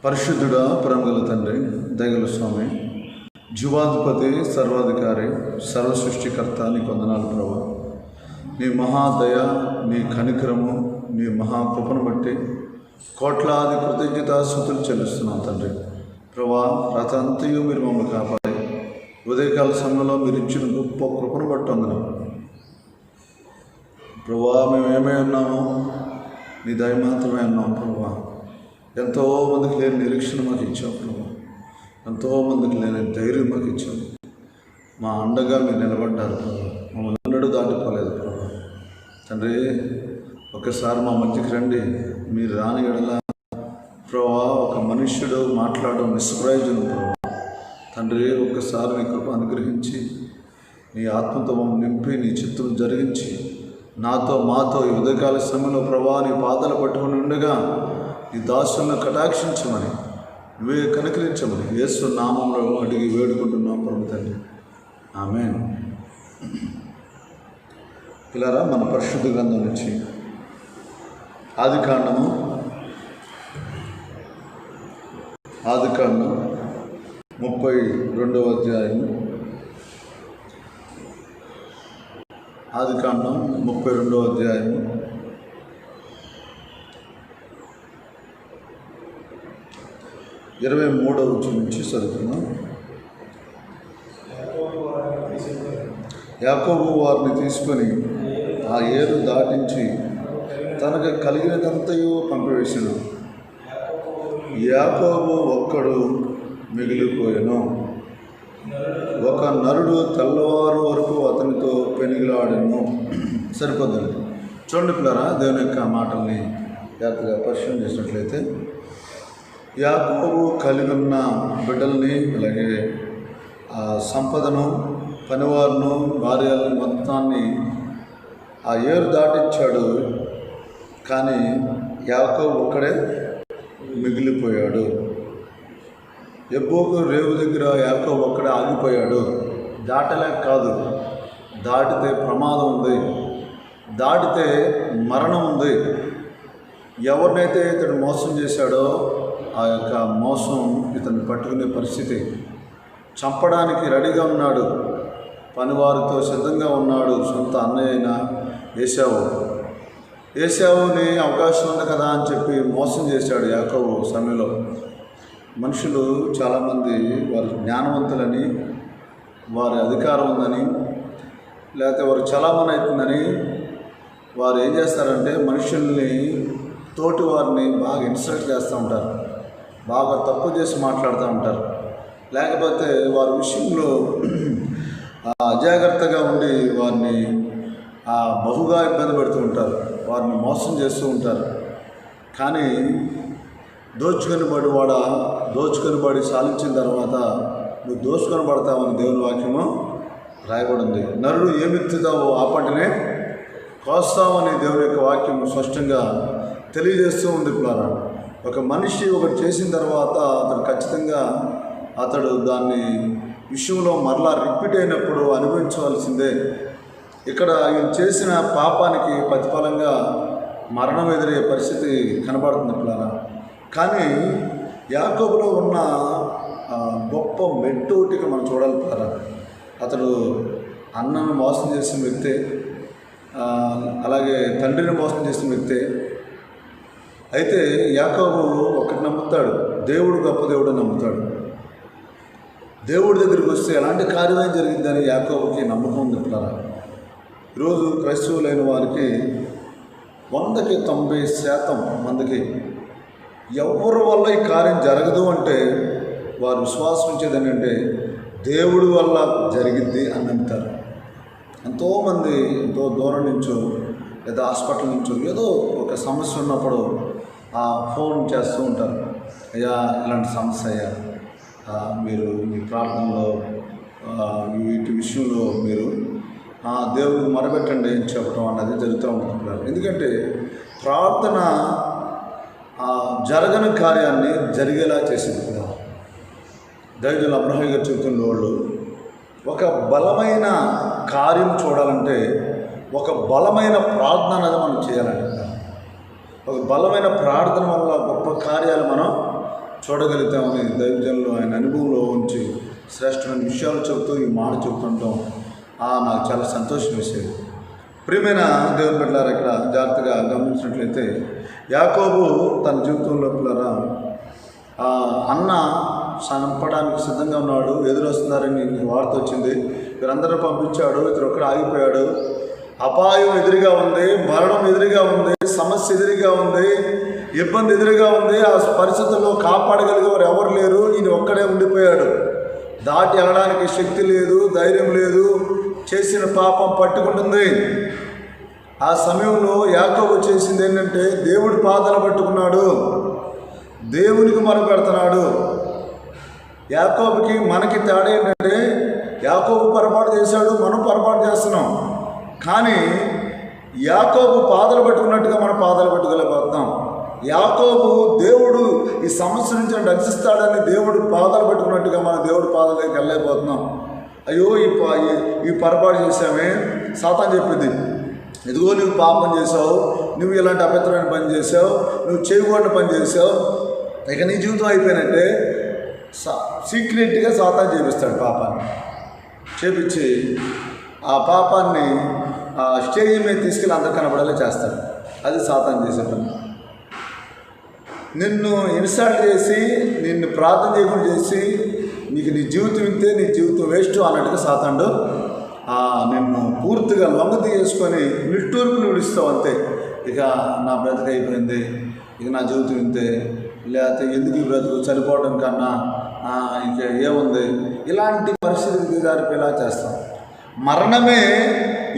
పరిశుద్ధుడా, ప్రేమగల తండ్రి, దయగల స్వామి, జీవాధిపతి, సర్వాధికారి, సర్వ సృష్టికర్త, నీ వందనాలు ప్రభా. నీ మహాదయ, నీ కనికరము, నీ మహాకృపను బట్టి కోట్లాది కృతజ్ఞతాస్తుతులు చెల్లిస్తున్నాం తండ్రి. ప్రభా, రాత్రంతయు మీరు మమ్మల్ని కాపాడి ఉదయకాల సమయంలో మీరు ఇచ్చిన గొప్ప కృపను బట్టి అందున్నాం ప్రభా. మేము ఏమై ఉన్నామో నీ దయ మాత్రమే ఉన్నాం ప్రభా. ఎంతోమందికి లేని నిరీక్షణ మాకు ఇచ్చావు ప్రభా. ఎంతోమందికి లేని ధైర్యం మాకు ఇచ్చావు. మా అండగా మీరు నిలబడ్డారు ప్రభా. మమ్మల్ని ఎన్నడూ దాటిపోలేదు ప్రభా. తండ్రి, ఒకసారి మా మధ్యకి రండి. మీరు రాని ఎడల ప్రభా ఒక మనుష్యుడు మాట్లాడడం నిష్ప్రయోజనం ప్రభా. తండ్రి, ఒక్కసారి నీ కృప అనుగ్రహించి నీ ఆత్మతో మమ్మల్ని నింపి నీ చిత్తం జరిగించి నాతో మాతో ఈ ఉదయకాల సమయంలో ప్రభా నీ పాదాలు పట్టుకుని ఉండగా నీ దాసులను కటాక్షించమని, నువ్వే కనికరించమని యేసు నామంలో అడిగి వేడుకుంటున్నాం పరమ తండ్రి. ఆమేన్. పిల్లరా, మన పరిశుద్ధ గ్రంథం నుంచి ఆదికాండం 32వ అధ్యాయం. ఆదికాండం 32వ అధ్యాయం 23వ వచనం నుంచి చదువుతున్నాం. యాకోబు వారిని తీసుకొని ఆ ఏరు దాటించి తనకు కలిగినదంతయు పంపివేసెను. యాకోబు ఒక్కడు మిగిలిపోయెను. ఒక నరుడు తెల్లవారు వరకు అతనితో పెనుగులాడెను. సరిపోద్దండి. చూడండి పిల్లరా, దేవుని యొక్క మాటల్ని జాగ్రత్తగా పరిశీలన చేసినట్లయితే, యాకోబు కలిగి ఉన్న బిడ్డల్ని, అలాగే ఆ సంపదను, పనివారును, భార్యలను మొత్తాన్ని ఆ ఏరు దాటించాడు. కానీ యాకోబు ఒక్కడే మిగిలిపోయాడు. ఎబ్బోకు రేవు దగ్గర యాకోబు ఒక్కడే ఆగిపోయాడు. దాటలేక కాదు, దాటితే ప్రమాదం ఉంది, దాటితే మరణం ఉంది. ఎవరినైతే ఇతడు మోసం చేశాడో ఆ యొక్క మోసం ఇతన్ని పట్టుకునే పరిస్థితి. చంపడానికి రెడీగా ఉన్నాడు, పనివారితో సిద్ధంగా ఉన్నాడు. సొంత అన్నయ్య అయిన ఏశావుని అవకాశం ఉంది కదా అని చెప్పి మోసం చేశాడు యాకోబు సమయంలో. మనుషులు చాలామంది వారి జ్ఞానవంతులని, వారి అధికారం ఉందని, లేకపోతే వారు చలామణి అవుతుందని వారు ఏం చేస్తారంటే మనుషుల్ని, తోటి వారిని బాగా ఇన్సల్ట్ చేస్తూ ఉంటారు, బాగా తప్పు చేసి మాట్లాడుతూ ఉంటారు. లేకపోతే వారి విషయంలో అజాగ్రత్తగా ఉండి వారిని బహుగా ఇబ్బంది పెడుతూ ఉంటారు, వారిని మోసం చేస్తూ ఉంటారు. కానీ దోచుకొని పడి సాధించిన తర్వాత నువ్వు దోచుకొని పడతావని దేవుని వాక్యము రాయబడింది. నరుడు ఏమిత్తుతావో ఆ పంటనే కోస్తామని దేవుని యొక్క వాక్యం స్పష్టంగా తెలియజేస్తూ ఉంది. పిల్లరా, ఒక మనిషి ఒకటి చేసిన తర్వాత అతడు ఖచ్చితంగా దాన్ని విషయంలో మరలా రిపీట్ అయినప్పుడు అనుభవించవలసిందే. ఇక్కడ ఈయన చేసిన పాపానికి ప్రతిఫలంగా మరణం ఎదురయ్యే పరిస్థితి కనబడుతుంది పిల్లరా. కానీ యాకోబులో ఉన్న గొప్ప మెట్టోటిగా మనం చూడాలి పిల్లరా. అతడు అన్నను మోసం చేసిన వ్యక్తే, అలాగే తండ్రిని మోసం చేసిన వ్యక్తే. అయితే యాకోబు ఒకటి నమ్ముతాడు, దేవుడు గొప్ప దేవుడు నమ్ముతాడు. దేవుడి దగ్గరికి వస్తే ఎలాంటి కార్యమే జరిగిందని యాకోబుకి నమ్మకం ఉంది పిల్లరా. ఈరోజు క్రైస్తవులైన వారికి 100కి 90% మందికి ఎవరి వల్ల ఈ కార్యం జరగదు అంటే వారు విశ్వాసం ఉంచేది ఏంటంటే దేవుడి వల్ల జరిగింది అని నమ్ముతారు. ఎంతోమంది ఎంతో దూరం నుంచో లేదా హాస్పిటల్ నుంచో ఏదో ఒక సమస్య ఉన్నప్పుడు ఫోన్ చేస్తూ ఉంటారు. అయ్యా, ఇలాంటి సమస్య అయ్యా, మీరు మీ ప్రార్థనలో వీటి విషయంలో మీరు దేవుడికి మొరబెట్టండి అని చెప్పడం అన్నది జరుగుతూ ఉంటుంది. ఎందుకంటే ప్రార్థన జరగని కార్యాన్ని జరిగేలా చేసింది కదా. దైవజనులు అబ్రహాం గారు చెబుతున్న వాళ్ళు, ఒక బలమైన కార్యం చూడాలంటే ఒక బలమైన ప్రార్థన అనేది మనం చేయాలంట. ఒక బలమైన ప్రార్థన వల్ల గొప్ప కార్యాలు మనం చూడగలుగుతామని దైవజనులు ఆయన అనుభవంలో ఉంచి శ్రేష్టమైన విషయాలు చెబుతూ ఈ మాట చెబుతుంటాం. నాకు చాలా సంతోషం వేసేది. ప్రియమైన దేవుని బిడ్డలారా, ఇక్కడ జాగ్రత్తగా గమనించినట్లయితే యాకోబు తన జీవితంలో పిల్లరా అన్న చంపడానికి సిద్ధంగా ఉన్నాడు. ఎదురొస్తున్నారని వార్త వచ్చింది. వీరందరూ పంపించాడు. ఇతరు ఒక్కడ ఆగిపోయాడు. అపాయం ఎదురుగా ఉంది, మరణం ఎదురుగా ఉంది, సమస్య ఎదురుగా ఉంది, ఇబ్బంది ఎదురుగా ఉంది. ఆ పరిస్థితుల్లో కాపాడగలిగేవారు ఎవరు లేరు. ఈయన ఒక్కడే ఉండిపోయాడు. దాటి వెళ్ళడానికి శక్తి లేదు, ధైర్యం లేదు. చేసిన పాపం పట్టుకుంటుంది. ఆ సమయంలో యాకోబు చేసింది ఏంటంటే దేవుడి పాదాలు పట్టుకున్నాడు, దేవునికి మొరపెడుతున్నాడు. యాకోబుకి మనకి తేడా ఏంటంటే యాకోబు పొరపాటు చేశాడు, మనం పొరపాటు చేస్తున్నాం. కానీ యాకోబు పాదాలు పట్టుకున్నట్టుగా మనం పాదాలు పట్టుకోలేకపోతున్నాం. యాకోబు దేవుడు ఈ సమస్య నుంచి రక్షిస్తాడని దేవుడు పాదాలు పట్టుకున్నట్టుగా మనం దేవుడి పాదాలకి వెళ్ళలేకపోతున్నాం. అయ్యో ఈ పొరపాటు చేసామే. సాతాను చెప్పింది, ఇదిగో నువ్వు పాపం చేసావు, నువ్వు ఇలాంటి అపవిత్రమైన పని చేసావు, నువ్వు చేయకూడని పని చేసావు, ఇక నీ జీవితం అయిపోయినట్టే. సీక్రెట్గా సాతాను చేపిస్తాడు. పాపాన్ని చేపించి ఆ పాపాన్ని స్టేజ్ మీద తీసుకెళ్ళి అందరు కనబడేలా చేస్తాడు. అది సాతాను చేసే పని. నిన్ను ఇన్సల్ట్ చేసి, నిన్ను ప్రార్థన చేయకుండా చేసి, నీకు నీ జీవితం ఇంతే, నీ జీవితం వేస్ట్ అన్నట్టుగా సాతానుడు నిన్ను పూర్తిగా లొంగ చేసుకొని నిట్టూర్పులు విడిస్తావు. అంతే, ఇక నా బ్రతుకు అయిపోయింది, ఇక నా జీవితం ఇంతే, లేకపోతే ఎందుకు ఈ బ్రతుకు చనిపోవడం కన్నా ఇంక ఏముంది, ఇలాంటి పరిస్థితికి జారిపోయేలా చేస్తాం. మరణమే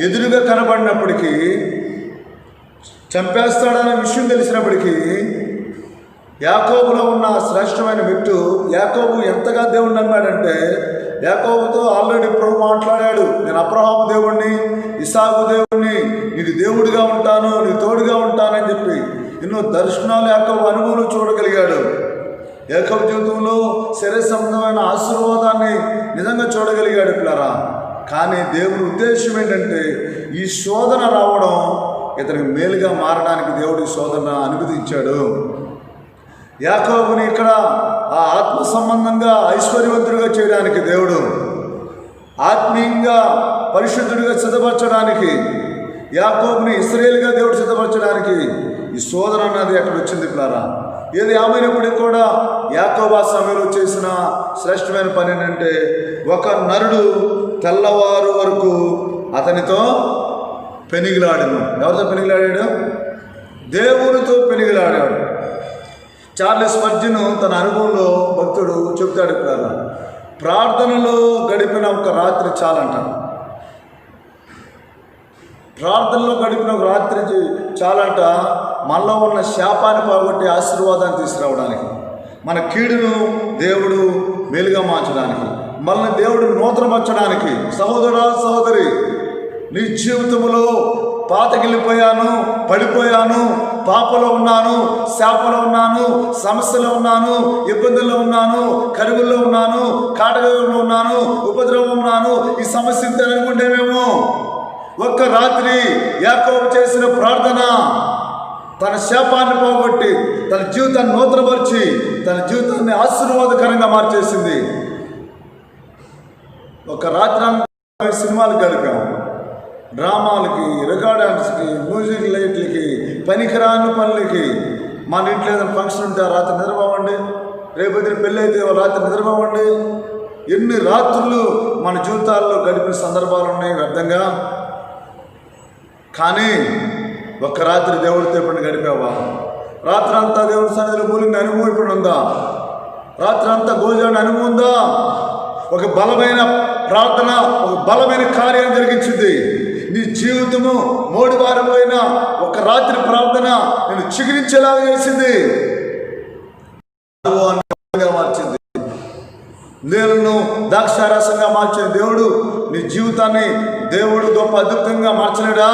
ఎదురుగా కనబడినప్పటికీ, చంపేస్తాడనే విషయం తెలిసినప్పటికీ, యాకోబులో ఉన్న శ్రేష్టమైన వ్యక్తి యాకోబు ఎంతగా దేవుణ్ణి నమ్మాడంటే, యాకోబుతో ఆల్రెడీ ప్రభు మాట్లాడాడు, నేను అబ్రహాము దేవుణ్ణి, ఇసాకు దేవుణ్ణి, నీకు దేవుడిగా ఉంటాను, నీకు తోడుగా ఉంటానని చెప్పి ఎన్నో దర్శనాలు యాకోబు అనుభవం చూడగలిగాడు. యాకోబు జీవితంలో శరీర సంబంధమైన ఆశీర్వాదాన్ని నిజంగా చూడగలిగాడు పిల్లరా. కానీ దేవుని ఉద్దేశం ఏంటంటే ఈ శోధన రావడం ఇతనికి మేలుగా మారడానికి దేవుడి శోధన అనుమతించాడు. యాకోబుని ఇక్కడ ఆత్మ సంబంధంగా ఐశ్వర్యవంతుడిగా చేయడానికి, దేవుడు ఆత్మీయంగా పరిశుద్ధుడిగా సిద్ధపరచడానికి, యాకోబుని ఇశ్రాయేలుగా దేవుడు సిద్ధపరచడానికి ఈ శోధన అన్నది అక్కడ వచ్చింది పిల్లరా. ఏది ఏమైనప్పటికీ కూడా యాకోబు ఆ సమయంలో చేసిన శ్రేష్టమైన పని ఏంటంటే, ఒక నరుడు తెల్లవారు వరకు అతనితో పెనిగిలాడాను. ఎవరితో పెనిగిలాడాడు? దేవునితో పెనిగిలాడాడు. చార్లెస్ స్పర్జన్ తన అనుభవంలో భక్తుడు చెబుతాడు కదా, ప్రార్థనలో గడిపిన ఒక రాత్రి చాలంట. ప్రార్థనలో గడిపిన ఒక రాత్రి చాలంట మనలో ఉన్న శాపాన్ని పోగొట్టి ఆశీర్వాదాన్ని తీసుకురావడానికి, మన కీడును దేవుడు మేలుగా మార్చడానికి, మనల్ని దేవుడు నూతనపరచడానికి. సహోదరా సహోదరి, నీ జీవితంలో పాతగిలిపోయాను, పడిపోయాను, పాపలో ఉన్నాను, శాపలో ఉన్నాను, సమస్యలో ఉన్నాను, ఇబ్బందుల్లో ఉన్నాను, కరువుల్లో ఉన్నాను, కాటగలో ఉన్నాను, ఉపద్రవం ఉన్నాను, ఈ సమస్య ఇంత అనుకుంటేమేమో. ఒక్క రాత్రి యాకోబు చేసిన ప్రార్థన తన శాపాన్ని పోగొట్టి తన జీవితాన్ని నూతనపరిచి తన జీవితాన్ని ఆశీర్వాదకరంగా మార్చేసింది. ఒక రాత్రి అంతా సినిమాలు గడిపాము, డ్రామాలకి, రికార్డర్స్కి, మ్యూజిక్ లైట్లకి, పనికిరాని పనులకి. మన ఇంట్లో ఏదైనా ఫంక్షన్ ఉంటే రాత్రి నిద్రపోవండి, రేపొద్దున పెళ్ళి అయితే రాత్రి నిద్రపోవండి. ఎన్ని రాత్రులు మన జీవితాల్లో గడిపిన సందర్భాలు ఉన్నాయి వ్యర్థంగా. కానీ ఒక్క రాత్రి దేవుడితో ఎప్పుడు గడిపావా? రాత్రి అంతా దేవుడి సన్నిధిలో మూలింగ్ అనుభవం ఇప్పుడు ఉందా? రాత్రి అంతా గోజాడి అనుభవం ఉందా? ఒక బలమైన ప్రార్థన, ఒక బలమైన కార్యం జరిగించింది. నీ జీవితము మోడివారమైన ఒక రాత్రి ప్రార్థన నేను చిగురించేలాగా చేసింది, మార్చింది. నీళ్ళను ద్రాక్షారసంగా మార్చిన దేవుడు నీ జీవితాన్ని దేవుడు గొప్ప అద్భుతంగా మార్చలేడా?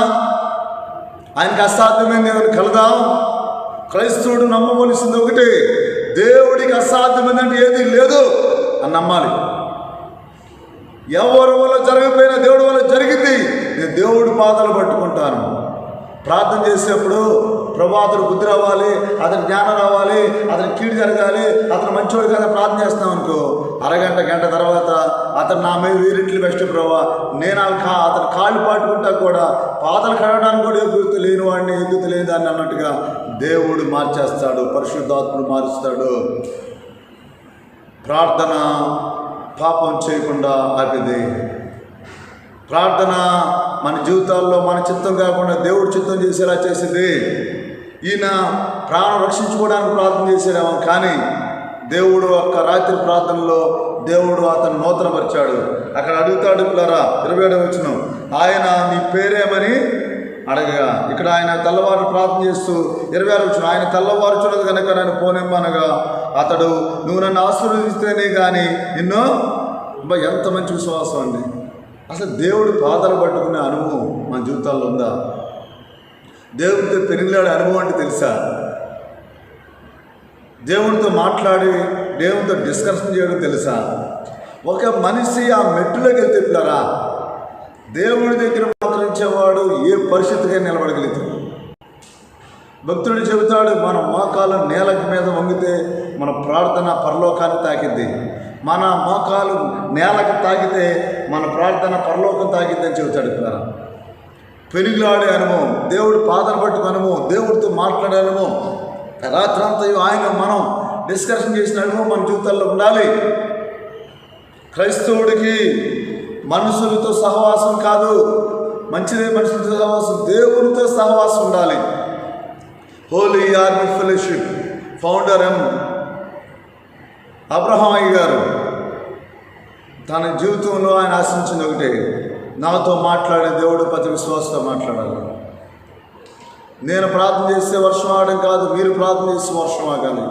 ఆయనకి అసాధ్యమైన దేవుని కలదా? క్రైస్తవుడు నమ్మవలసింది ఒకటి, దేవుడికి అసాధ్యమైనది ఏది లేదు అని నమ్మాలి. ఎవరి వల్ల జరగకపోయినా దేవుడి వల్ల జరిగింది. నేను దేవుడి పాదాలు పట్టుకుంటాను. ప్రార్థన చేసేప్పుడు ప్రభా అతను బుద్ధి రావాలి, అతని జ్ఞానం రావాలి, అతని కీడు జరగాలి, అతను మంచివాడు కదా ప్రార్థన చేస్తున్నాం అనుకో, అరగంట గంట తర్వాత అతను నా మీద వీరిట్లు బెస్ట్ ప్రభా, నేను అతను కాళ్ళు పాటుకుంటా కూడా పాతలు కడగడానికి కూడా ఎగురుతూ లేని వాడిని ఎగురుతూ లేని దాన్ని అన్నట్టుగా దేవుడు మార్చేస్తాడు, పరిశుద్ధాత్ముడు మారుస్తాడు. ప్రార్థన పాపం చేయకుండా ఆపేది. ప్రార్థన మన జీవితాల్లో మన చిత్తం కాకుండా దేవుడు చిత్తం చేసేలా చేసింది. ఈయన ప్రాణం రక్షించుకోవడానికి ప్రార్థన చేసేదేమో, కానీ దేవుడు ఒక్క రాత్రి ప్రార్థనలో దేవుడు అతను నూతనపరిచాడు. అక్కడ అడుగుతాడు పిల్లరా 27వ వచనం, ఆయన నీ పేరేమని అడగగా, ఇక్కడ ఆయన తెల్లవారు ప్రార్థన చేస్తూ 26వ వచనం, ఆయన తెల్లవారుచున్నది కనుక నన్ను పోనిమ్మనగా అతడు నువ్వు నన్ను ఆశీర్వదిస్తేనే కానీ నిన్ను. ఎంత మంచి విశ్వాసం అండి. అసలు దేవుడు పాదాలు పట్టుకునే అనుభవం మన జీవితాల్లో ఉందా? దేవుడితో పెరిగిలాడే అనుభవం అంటే తెలుసా? దేవుడితో మాట్లాడి దేవుడితో డిస్కషన్ చేయడం తెలుసా? ఒక మనిషి ఆ మెట్టులోకి వెళ్తే పిల్లరా, దేవుడి దగ్గర మోకరించేవాడు ఏ పరిస్థితిగా నిలబడగలుగుతాడు. భక్తుడు చెబుతాడు, మన మోకాలు నేల మీద వంగితే మన ప్రార్థన పరలోకాన్ని తాకిద్ది, మన మోకాలు నేలకు తాకితే మన ప్రార్థన పరలోకం తాకిద్ది అని చెబుతాడు పిల్లరా. పెనుగులాడే అనుభవం, దేవుడు పాదాలు పట్టుకునే అనుభవం, దేవుడితో మాట్లాడే అనుభవం, రాత్రంతా ఆయన మనం డిస్కషన్ చేసిన అనుభవం మన జీవితాల్లో ఉండాలి. క్రైస్తవుడికి మనుషులతో సహవాసం కాదు, మంచిదే మనుషులతో సహవాసం, దేవుడితో సహవాసం ఉండాలి. Holy army fellowship founder Abraham అయ్య గారు తన జీవితంలో ఆయన ఆశించింది ఒకటే, నాతో మాట్లాడే దేవుడు ప్రతి విశ్వాసంతో మాట్లాడాలి. నేను ప్రార్థన చేస్తే వర్షం ఆడడం కాదు, మీరు ప్రార్థన చేస్తే వర్షం ఆగాలి.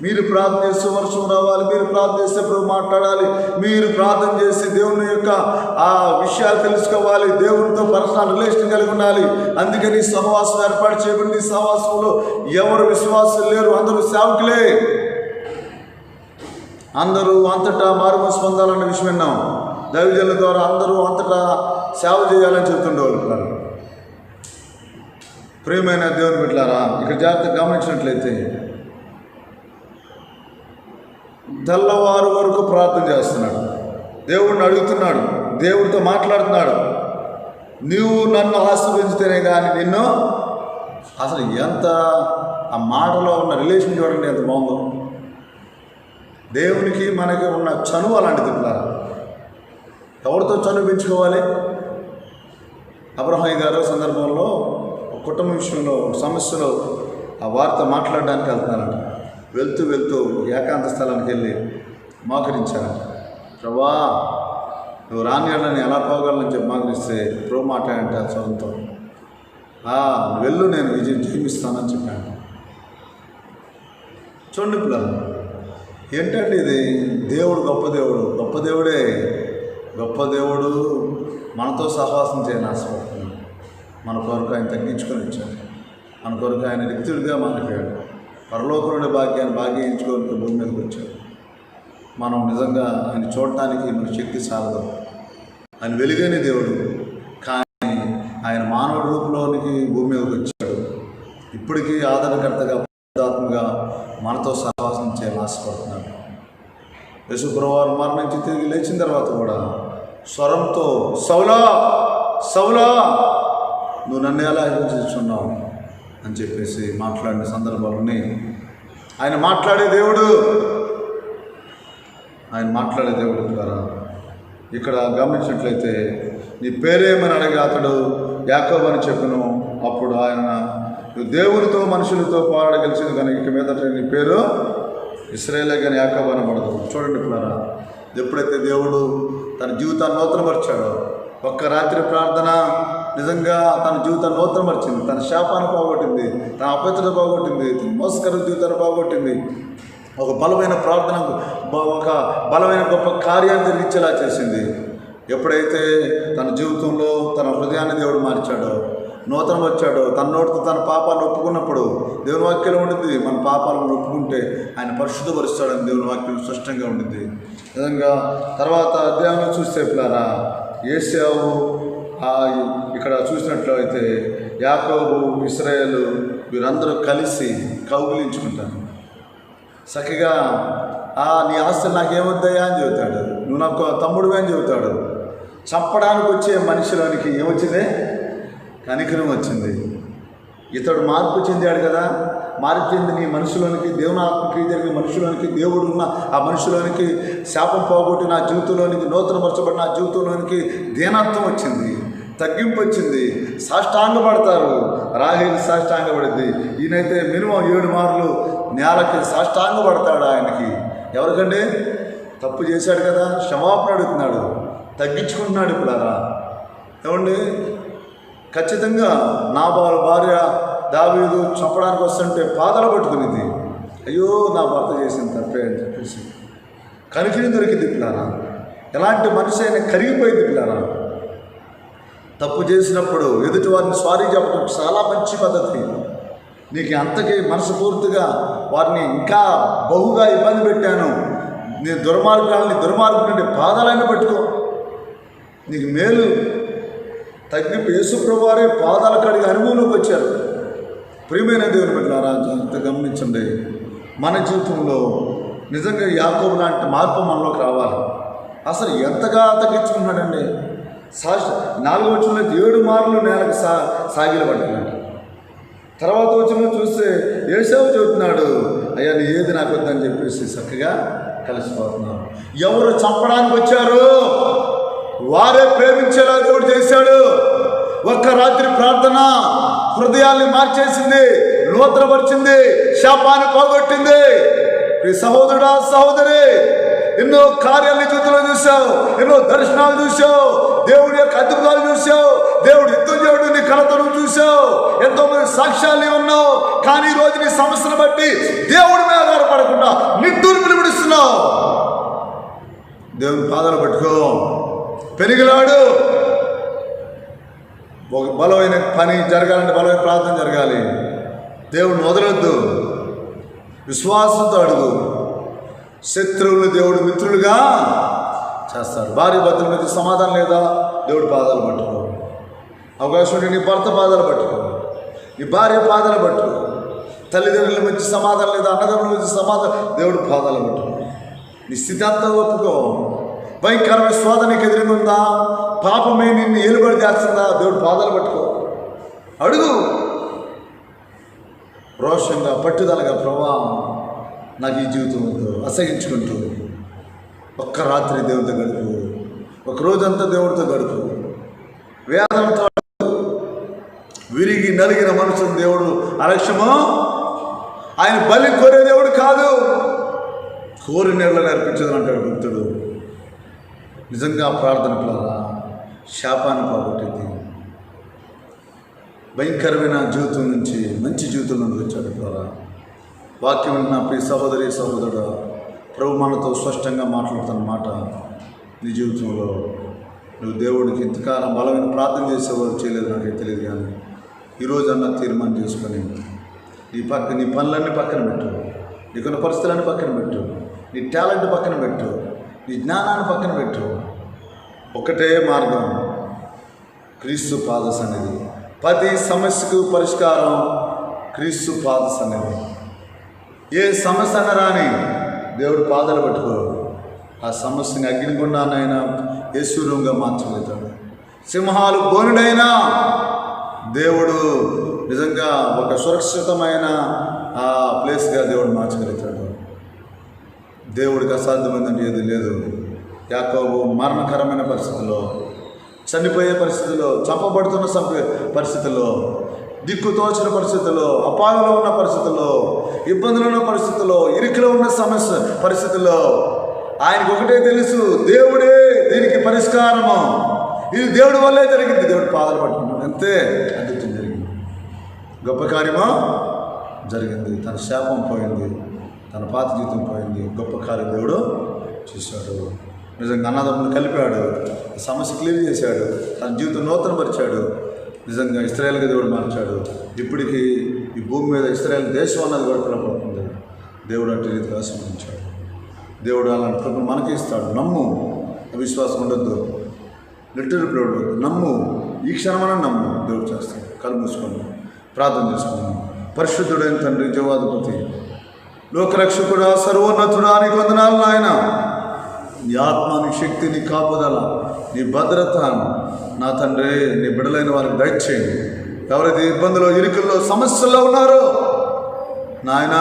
మీరు ప్రార్థన చేస్తే వర్షం రావాలి, మీరు ప్రార్థన చేస్తే ప్రభు మాట్లాడాలి, మీరు ప్రార్థన చేసి దేవుని యొక్క ఆ విషయాలు తెలుసుకోవాలి, దేవునితో పర్సనల్ రిలేషన్ కలిగి ఉండాలి. అందుకని సహవాసం ఏర్పాటు చేయబడింది. సహవాసంలో ఎవరు విశ్వాసం లేరు, అందరూ సేవకులే. అందరూ అంతటా మారుమనసు పొందాలన్న విషయం విన్నాం. దైవజనుల ద్వారా అందరూ అంతటా సేవ చేయాలని చెప్తుండేవాళ్ళు. ప్రియమైన దేవుని బిడ్డలారా, ఇక్కడ జాగ్రత్తగా గమనించినట్లయితే తెల్లవారు వరకు ప్రార్థన చేస్తున్నాడు, దేవుడిని అడుగుతున్నాడు, దేవుడితో మాట్లాడుతున్నాడు. నీవు నన్ను ఆశీర్వదించితేనే కానీ నిన్ను. అసలు ఎంత ఆ మాటలో ఉన్న రిలేషన్ చూడండి ఎంత బాగుందో. దేవునికి మనకి ఉన్న చనువు అలాంటిది పిల్లలు. ఎవరితో చనువు పెంచుకోవాలి? అబ్రహాం గారు సందర్భంలో కుటుంబ విషయంలో సమస్యలో ఆ వార్త మాట్లాడడానికి వెళ్తున్నారంట. వెళ్తూ వెళ్తూ ఏకాంత స్థలానికి వెళ్ళి మోకరించారంట. ప్రభా నువ్వు రానియాలని ఎలా పోగలని చెప్పి మోకరిస్తే ప్రభు మాట్లాడంట స్వరంతో, వెళ్ళు నేను విజయం జీవిస్తానని చెప్పాను. చూడండి పిల్లలు, ఏంటంటే ఇది దేవుడు గొప్ప దేవుడు, గొప్ప దేవుడే. గొప్ప దేవుడు మనతో సహవాసం చేయని ఆశపడుతున్నాడు. మన కొరకు ఆయన తగ్గించుకొని వచ్చాడు, మన కొరకు ఆయన రిక్తుడిగా మారిపోయాడు. పరలోకంలోని భాగ్యాన్ని భాగ్యించుకోవడానికి భూమి మీదకి వచ్చాడు. మనం నిజంగా ఆయన చూడటానికి మన శక్తి సాగదు. ఆయన వెలుగైన దేవుడు, కానీ ఆయన మానవుడి రూపంలోనికి భూమి మీదకి వచ్చాడు. ఇప్పటికీ ఆదరణకర్తగా పరిశుద్ధాత్మగా మనతో సహవాసం చేయాలని ఆశపడుతున్నాడు. యేసుప్రభువారు మరణించి తిరిగి లేచిన తర్వాత కూడా స్వరంతో, సౌలా సౌలా నువ్వు నన్ను ఎలా హింసిస్తున్నావు అని చెప్పేసి మాట్లాడిన సందర్భాలని ఆయన మాట్లాడే దేవుడు. ఆయన మాట్లాడే దేవుడు ద్వారా ఇక్కడ గమనించినట్లయితే నీ పేరేమని అడిగి అతడు యాకోబు అని చెప్పను. అప్పుడు ఆయన నువ్వు దేవునితో మనుషులతో పోరాడగలిసింది కానీ ఇక మీదట నీ పేరు ఇశ్రాయేలే కానీ యాకోబు అనబడదు. చూడండి పిల్లరా, ఎప్పుడైతే దేవుడు తన జీవితాన్ని నూతనపరిచాడో, ఒక్క రాత్రి ప్రార్థన నిజంగా తన జీవితాన్ని నూతనపరిచింది. తన శాపాన్ని పోగొట్టింది, తన అపవిత్రత పోగొట్టింది, తన మోసకర జీవితాన్ని పోగొట్టింది. ఒక బలమైన ప్రార్థన, ఒక బలమైన గొప్ప కార్యాన్ని జరిగించేలా చేసింది. ఎప్పుడైతే తన జీవితంలో తన హృదయాన్ని దేవుడు మార్చాడో, నూతనం వచ్చాడో, తన నోటితో తన పాపాలను ఒప్పుకున్నప్పుడు దేవుని వాక్యంలో ఉండింది, మన పాపాలను ఒప్పుకుంటే ఆయన పరిశుద్ధపరుస్తాడని దేవుని వాక్యం స్పష్టంగా ఉండింది. నిజంగా తర్వాత అధ్యాయంలో చూస్తే పిల్లారా, ఏశావు ఇక్కడ చూసినట్లయితే యాకోబు, ఇశ్రాయేలు వీరందరూ కలిసి కౌగిలించుకుంటారు. చక్కగా నీ ఆస్తి నాకేమొద్దయ్యా అని చెబుతాడు. నువ్వు నాకు తమ్ముడివే అని చెబుతాడు. చంపడానికి వచ్చే మనిషిలోనికి ఏమొచ్చింది? కనికరం వచ్చింది. ఇతడు మార్పు చెందాడు కదా, మార్పు చెంది నీ మనుషులోనికి, దేవుని ఆత్మక్రియ జరిగిన మనుషులోనికి, దేవుడు ఉన్న ఆ మనుషులోనికి, శాపం పోగొట్టి నా జీవితంలోనికి, నూతనపరచబడిన నా జీవితంలోనికి దీనత్వం వచ్చింది, తగ్గింపు వచ్చింది. సాష్టాంగపడతారు. రాహేలు సాష్టాంగపడింది. ఈయనైతే మినిమం 7 మార్లు నేలకి సాష్టాంగపడతాడు. ఆయనకి ఎవరికండి? తప్పు చేశాడు కదా, క్షమాపణ అడుగుతున్నాడు, తగ్గించుకుంటున్నాడు. ఇప్పుడారా ఏమండి? ఖచ్చితంగా నాబాలు భార్య దావీదు చంపడానికి వస్తుంటే పాదాలు పట్టుకునేది. అయ్యో నా భర్త చేసిన తప్పే అని చెప్పేసి కనికిరి దొరికింది. పిల్లారా ఎలాంటి మనిషి అయినా కరిగిపోయింది. పిల్లారా తప్పు చేసినప్పుడు ఎదుటి వారిని సారీ చెప్పడం చాలా మంచి పద్ధతి. నీకు అంతకి మనస్ఫూర్తిగా వారిని ఇంకా బహుగా ఇబ్బంది పెట్టాను, నేను దుర్మార్గం నుండి పాదాలైనా పట్టుకో, నీకు మేలు. తగ్గింపు. యేసుప్రభు వారే పాదాల కడిగి అనుభవంలోకి వచ్చారు. ప్రియమైన దేవుని బిడ్డలారా జాగ్రత్తగా గమనించండి. మన జీవితంలో నిజంగా యాకోబు లాంటి మార్పు మనలోకి రావాలి. అసలు ఎంతగా తగ్గించుకున్నాడండి. 4వ వచనంలో 7 మార్లు నేలకు సాగిలపడ్డాడు. తర్వాత వచనంలో చూస్తే ఏశావు చెబుతున్నాడు, అయ్యా నీ ఏది నాకు వద్దని చెప్పేసి చక్కగా కలిసిపోతున్నారు. ఎవరు చంపడానికి వచ్చారు వారే ప్రేమించేలా దేవుడు చేశాడు. ఒక్క రాత్రి ప్రార్థన హృదయాల్ని మార్చేసింది, నూతనపరిచింది, శాపాన్ని పోగొట్టింది. సహోదరుడా, సహోదరి, ఎన్నో కార్యాలని జీవితంలో చూసావు, ఎన్నో దర్శనాలు చూసావు, దేవుడి యొక్క అద్భుతాలు చూసావు, దేవుడు యుద్ధం చేయడు నీ కళతో చూసావు, ఎంతోమంది సాక్ష్యాలు ఉన్నావు. కానీ ఈరోజు నీ సమస్యను బట్టి దేవుడి మీద ఆధారపడకుండా నిట్టూర్పులు విడుస్తున్నావు. దేవుని పాదాలు పట్టుకో, పెరిగిలాడు. ఒక బలమైన పని జరగాలంటే బలమైన ప్రార్థన జరగాలి. దేవుడిని వదలొద్దు, విశ్వాసంతో అడుగు. శత్రువులు దేవుడు మిత్రులుగా చేస్తాడు. భార్య భర్తల మధ్య సమాధానం లేదా, దేవుడు పాదాలు పట్టుకో. అవకాశం ఉంటే నీ భర్త పాదాలు పట్టుకో, నీ భార్య పాదాలు పట్టుకో. తల్లిదండ్రుల మధ్య సమాధానం లేదా, అన్నదమ్ముల మధ్య సమాధానం, దేవుడు పాదాలు పట్టుకో. నీ స్థితి అంతా ఒప్పుకో. భయంకరమైన శోధనకి ఎదురుందా, పాపమే నిన్ను ఏలుబడి చేస్తుందా, దేవుడు పాదాలు పట్టుకో, అడుగు. రోషంగా పట్టుదలగా, ప్రభా నాకు ఈ జీవితంతో అసహించుకుంటూ ఒక్క రాత్రి దేవుడితో గడుపు, ఒక రోజంతా దేవుడితో గడుపు. వేదంతో విరిగి నలిగిన మనుషులు దేవుడు అలక్ష్యమో. ఆయన బలి కోరే దేవుడు కాదు, కోరి నీళ్ళని అర్పించదని అంటాడు భక్తుడు. నిజంగా ప్రార్థన ద్వారా శాపాన్ని పోగొట్టింది. భయంకరమైన జీవితం నుంచి మంచి జీవితం నుండి వచ్చాడు ద్వారా. వాక్యం నా ప్రియ సహోదరి సహోదరుడు, ప్రభు మనతో స్పష్టంగా మాట్లాడుతున్న మాట, నీ జీవితంలో నువ్వు దేవుడికి ఇంతకాలం బలమైన ప్రార్థన చేసేవాడు చేయలేదు నాకైతే తెలియదు. కానీ ఈరోజు అన్న తీర్మానం చేసుకొని నీ పనులన్నీ పక్కన పెట్టు, నీకున్న పరిస్థితులన్నీ పక్కన పెట్టు, నీ టాలెంట్ పక్కన పెట్టు, నీ జ్ఞానాన్ని పక్కన పెట్టు. ఒకటే మార్గం, క్రీస్తు పాద సన్నిధి. ప్రతి సమస్యకు పరిష్కారం క్రీస్తు పాద సన్నిధి. ఏ సమస్య అన్న రాని దేవుడు పాదాలు పట్టుకో, ఆ సమస్యని అగ్నిగుండానైనా ఏశ్వరంగా మార్చగలుగుతాడు. సింహాలు బోనుడైనా దేవుడు నిజంగా ఒక సురక్షితమైన ఆ ప్లేస్గా దేవుడు మార్చగలుగుతాడు. దేవుడికి అసాధ్యమైందంటే ఏది లేదు. యాకోబు మరణకరమైన పరిస్థితుల్లో, చనిపోయే పరిస్థితుల్లో, చంపబడుతున్న పరిస్థితుల్లో, దిక్కుతోచిన పరిస్థితుల్లో, అపాయంలో ఉన్న పరిస్థితుల్లో, ఇబ్బందులు ఉన్న పరిస్థితుల్లో, ఇరుకులో ఉన్న పరిస్థితుల్లో ఆయనకు ఒకటే తెలుసు, దేవుడే దీనికి పరిష్కారము, ఇది దేవుడి వల్లే జరిగింది. దేవుడు పాదాలు పట్టుకున్నాడు, అంతే. అద్భుతం జరిగింది, గొప్ప కార్యమో జరిగింది. తన శాపం పోయింది, తన పాత జీవితం పోయింది. గొప్ప కార్యం దేవుడు చేశాడు. నిజంగా అన్నదమ్ములు కలిపాడు, సమస్య క్లియర్ చేశాడు, తన జీవితం నూతనపరిచాడు. నిజంగా ఇశ్రాయేలుగా దేవుడు మార్చాడు. ఇప్పటికీ ఈ భూమి మీద ఇశ్రాయేలు దేశం అన్నది కూడా పిలవబడుతుంది. దేవుడు అట్టి రీతిగా ఆశీర్వదించాడు. దేవుడు అలాంటి కృపను మనకి ఇస్తాడు. నమ్ము, విశ్వాసం ఉండొద్దు, నిట్టూర్పుడు నమ్ము, ఈ క్షణమన నమ్ము, దేవుడు చేస్తాడు. కళ్ళు మూసుకొని ప్రార్థన చేసుకున్నాను. పరిశుద్ధుడైన తండ్రి, జీవాధిపతి, లోకరక్షకుడా, సర్వోన్నతుడా, నీకు వందనాలు నాయన. నీ ఆత్మ, నీ శక్తి, నీ కాపుదల, నీ భద్రత నా తండ్రి నీ బిడ్డలైన వారికి దయచేయండి. ఎవరైతే ఇబ్బందులు, ఇరుకుల్లో, సమస్యల్లో ఉన్నారో నాయన,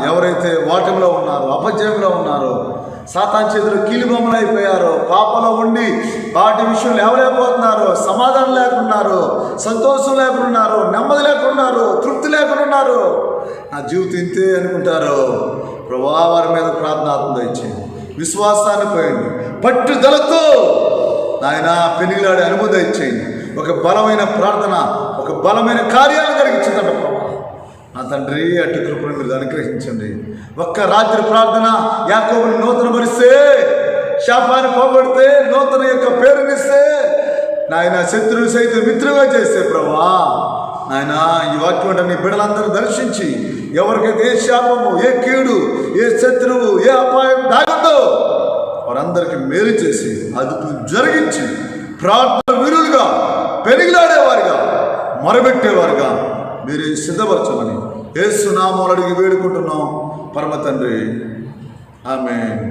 ఎవరైతే ఓటమిలో ఉన్నారో, అపజయంలో ఉన్నారో, సాతాను చేతులు కీలుబొమ్మలు అయిపోయారో, పాపలో ఉండి వాటి విషయంలో ఎవరైపోతున్నారో, సమాధానం లేకున్నారు, సంతోషం లేకున్నారు, నెమ్మది లేకున్నారు, తృప్తి లేకున్నారు, నా జీవితం ఇంతే అనుకుంటారో ప్రభువా, వారి మీద ప్రార్థనాత్మ దయచేయండి. విశ్వాసాన్ని పోయండి, పట్టుదలతో నాయన పెనుగులాడే అనుమతి ఇచ్చేయండి. ఒక బలమైన ప్రార్థన, ఒక బలమైన కార్యాలు జరిగించిందంట ప్రభా. నా తండ్రి అటు కృపను మీరు అనుగ్రహించండి. ఒక్క రాత్రి ప్రార్థన యాకోబుని నూతనపరిస్తే, శాపాన్ని పోగొడితే, నూతన యొక్క పేరునిస్తే, నాయన శత్రువు సైతం మిత్రుగా చేస్తే ప్రభా, నాయన ఈ వాక్యం అంటే నీ బిడ్డలందరూ దర్శించి ఎవరికైతే ఏ శాపము, ఏ కీడు, ఏ శత్రువు, ఏ అపాయం దాగతో వారందరికీ మేలు చేసి అదుపు జరిగించి ప్రార్థన వీరులుగా, పెరిగిలాడేవారుగా, మొరబెట్టేవారుగా మీరు సిద్ధపరచమని యేసు నామములో అడిగి వేడుకుంటున్నాం పరమ తండ్రి. ఆమేన్.